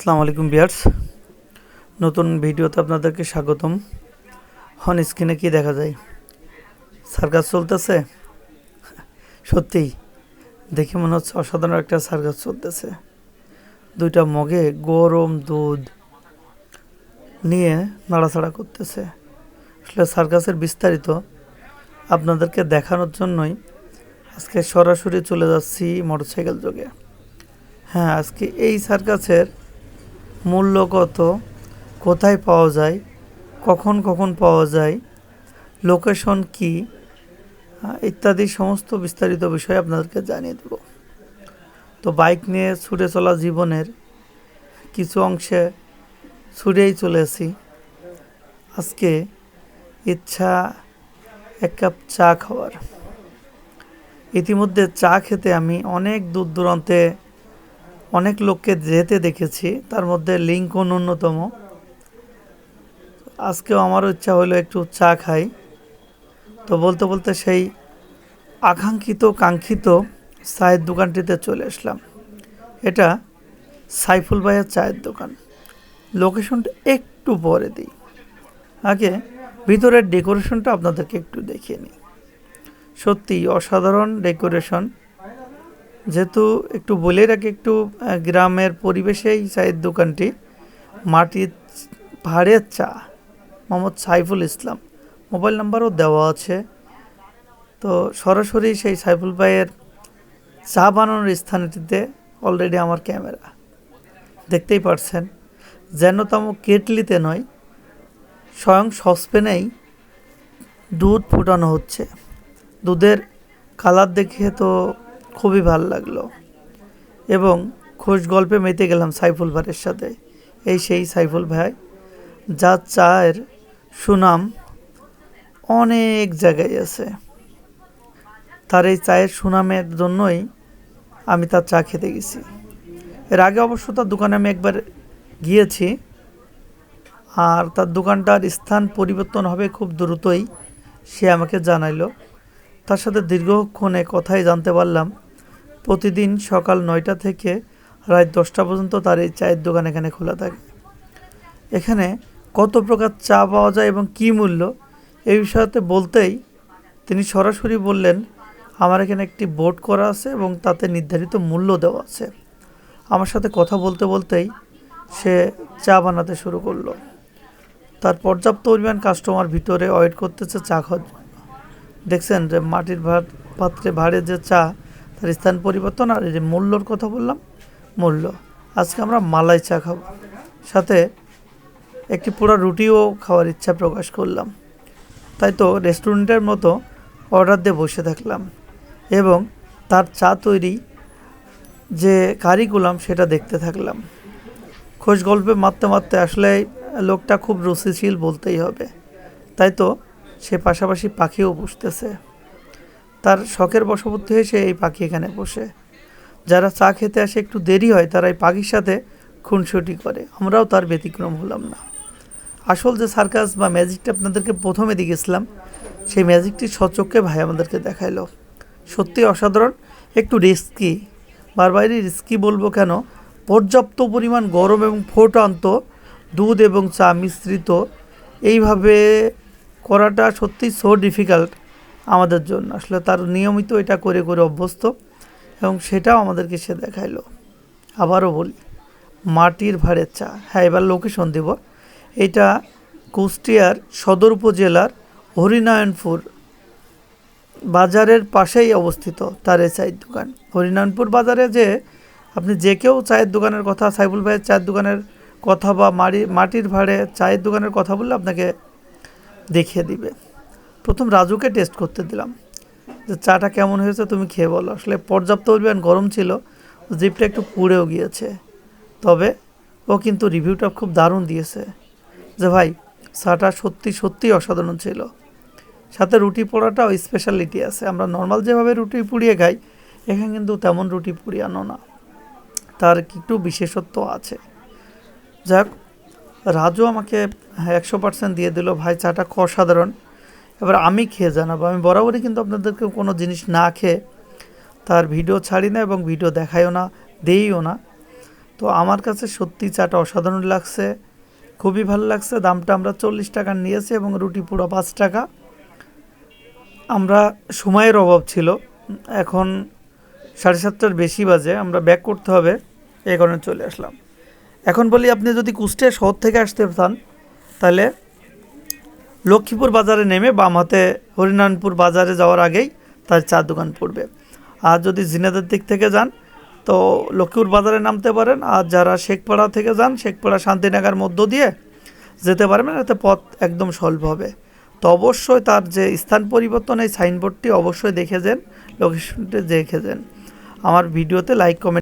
আসসালামু আলাইকুম ভিউয়ার্স, নতুন ভিডিওতে আপনাদেরকে স্বাগতম। অন স্ক্রিনে কি দেখা যায়? সার্কাস চলতেছে। সত্যিই দেখে মনে হচ্ছে অসাধারণ একটা সার্কাস চলতেছে। দুইটা মগে গরম দুধ নিয়ে নাড়াচাড়া করতেছে। আসলে সার্কাসের বিস্তারিত আপনাদেরকে দেখানোর জন্যই আজকে সরাসরি চলে যাচ্ছি মোটরসাইকেল যোগে। হ্যাঁ, আজকে এই সার্কাসের মূল্য কত, কোথায় পাওয়া যায়, কখন কখন পাওয়া যায়, লোকেশন কি, ইত্যাদি সমস্ত বিস্তারিত বিষয় আপনাদেরকে জানিয়ে দেব। তো বাইক নিয়ে ছুটে চলা জীবনের কিছু অংশে ছুটেই চলেছি। আজকে ইচ্ছা এক কাপ চা খাওয়ার। ইতিমধ্যে চা খেতে আমি অনেক দূর দূরান্তে অনেক লোককে যেতে দেখেছি, তার মধ্যে লিঙ্কন অন্যতম। আজকেও আমারও ইচ্ছা হলো একটু চা খাই। তো বলতে বলতে সেই আকাঙ্ক্ষিত কাঙ্ক্ষিত চায়ের দোকানটিতে চলে আসলাম। এটা সাইফুল ভাইয়ের চায়ের দোকান। লোকেশনটা একটু পরে দিই, আগে ভিতরের ডেকোরেশনটা আপনাদেরকে একটু দেখিয়ে নিই। সত্যি অসাধারণ ডেকোরেশন। যেহেতু একটু বলে রাখি, একটু গ্রামের পরিবেশে এই চায়ের দোকানটি। মাটির ভাড়ের চা, মোহাম্মদ সাইফুল ইসলাম, মোবাইল নাম্বারও দেওয়া আছে। তো সরাসরি সেই সাইফুল ভাইয়ের চা বানানোর স্থানটিতে অলরেডি আমার ক্যামেরা, দেখতেই পারছেন। যেন তেমন কেটলিতে নয়, স্বয়ং সসপ্যানেই দুধ ফুটানো হচ্ছে। দুধের কালার দেখে তো খুবই ভালো লাগলো এবং খোশ গল্পে মেতে গেলাম সাইফুল ভাইয়ের সাথে। এই সেই সাইফুল ভাই, যার চায়ের সুনাম অনেক জায়গায় আছে। তার এই চায়ের সুনামের জন্যই আমি তার চা খেতে গেছি। এর আগে অবশ্য তার দোকানে আমি একবার গিয়েছি, আর তার দোকানটার স্থান পরিবর্তন হবে খুব দ্রুতই, সে আমাকে জানাইলো। তার সাথে দীর্ঘক্ষণে কথাই জানতে পারলাম প্রতিদিন সকাল 9টা থেকে রাত 10টা পর্যন্ত তার এই চায়ের দোকান এখানে খোলা থাকে। এখানে কত প্রকার চা পাওয়া যায় এবং কী মূল্য, এই বিষয়তে বলতেই তিনি সরাসরি বললেন, আমার এখানে একটি বোর্ড করা আছে এবং তাতে নির্ধারিত মূল্য দেওয়া আছে। আমার সাথে কথা বলতে বলতেই সে চা বানাতে শুরু করলো। তার পর্যাপ্ত পরিমাণ কাস্টমার ভিতরে ওয়েট করতেছে চা খাওয়ার জন্য। দেখছেন যে মাটির পাত্রে ভাড়ে যে চা, তার স্থান পরিবর্তন। আর এই যে মূল্যর কথা বললাম, মূল্য আজকে আমরা মালাই চা খাবো, সাথে একটি পুরো রুটিও খাওয়ার ইচ্ছা প্রকাশ করলাম। তাই তো রেস্টুরেন্টের মতো অর্ডার দিয়ে বসে থাকলাম এবং তার চা তৈরি যে কারিকুলাম সেটা দেখতে থাকলাম। খোশ গল্পে মারতে মারতে আসলে লোকটা খুব রুচিশীল বলতেই হবে। তাই তো সে পাশাপাশি পাখিও পুষতেছে। তার শখের বশবর্তী হয়ে সে এই পাখি এখানে বসে। যারা চা খেতে আসে একটু দেরি হয়, তারা এই পাখির সাথে খুনসুটি করে। আমরাও তার ব্যতিক্রম হলাম না। আসল যে সার্কাস বা ম্যাজিকটা আপনাদেরকে প্রথমে দিয়েছিলাম, সেই ম্যাজিকটি সচক্ষে ভাই আমাদেরকে দেখাইলো। সত্যি অসাধারণ, একটু রিস্কি। বারবারই রিস্কি বলবো কেন, পর্যাপ্ত পরিমাণ গরম এবং ফোটান্ত দুধ এবং চা মিশ্রিত এইভাবে করাটা সত্যি সো ডিফিকাল্ট আমাদের জন্য। আসলে তার নিয়মিত এটা করে করে অভ্যস্ত এবং সেটাও আমাদেরকে সে দেখাইলো। আবারও বলি, মাটির ভাড়ের চা। হ্যাঁ, এবার লোকেশন দেব। এটা কুষ্টিয়ার সদর উপজেলার হরিনারায়ণপুর বাজারের পাশেই অবস্থিত তার এই চায়ের দোকান। হরিনারায়ণপুর বাজারে যে আপনি যে কেউ চায়ের দোকানের কথা, সাইফুল ভাইয়ের চায়ের দোকানের কথা বা মাটির ভাড়ে চায়ের দোকানের কথা বললে আপনাকে দেখিয়ে দিবে। প্রথম রাজুকে টেস্ট করতে দিলাম যে চাটা কেমন হয়েছে, তুমি খেয়ে বলো। আসলে পর্যাপ্ত পরিমাণ গরম ছিল, জিভটা একটু পুড়েও গিয়েছে। তবে ও কিন্তু রিভিউটা খুব দারুণ দিয়েছে যে ভাই চাটা সত্যি সত্যি অসাধারণ ছিল। সাথে রুটি পোড়াটাও স্পেশালিটি আছে। আমরা নর্মাল যেভাবে রুটি পুড়িয়ে খাই, এখানে কিন্তু তেমন রুটি পুড়িয়ানো না, তার একটু বিশেষত্ব আছে। যাক, রাজু আমাকে 100% দিয়ে দিল। ভাই চাটা অসাধারণ। এবার আমি খেয়ে জানাবো। আমি বরাবরই কিন্তু আপনাদেরকে কোনো জিনিস না খেয়ে তার ভিডিও ছাড়ি না এবং ভিডিও দেখাইও না, দেইও না। তো তো আমার কাছে সত্যি চাটা অসাধারণ লাগছে, খুবই ভালো লাগছে। দামটা আমরা 40 টাকা নিয়েছি এবং রুটি পুরো 5 টাকা। আমরা সময়ের অভাব ছিল, এখন 7:30টার বেশি বাজে, আমরা ব্যাক করতে হবে, এই কারণে চলে আসলাম। এখন বলি, আপনি যদি কুষ্টিয়া শহর থেকে আসতে চান তাহলে লক্ষ্মীপুর বাজারে নেমে বাম হাতে হরিনারায়ণপুর বাজারে যাওয়ার আগেই তার চার দোকান পড়বে। আর যদি ঝিনাইদহের দিক থেকে যান তো লক্ষ্মীপুর বাজারে নামতে পারেন, আর যারা শেখপাড়া থেকে যান শেখপাড়া শান্তিনগর মধ্য দিয়ে যেতে পারবেন, এতে পথ একদম সলভ হবে। তো অবশ্যই তার যে স্থান পরিবর্তন, এই সাইনবোর্ডটি অবশ্যই দেখে যান, লোকেশনটি দেখে যান। আমার ভিডিওতে লাইক কমেন্ট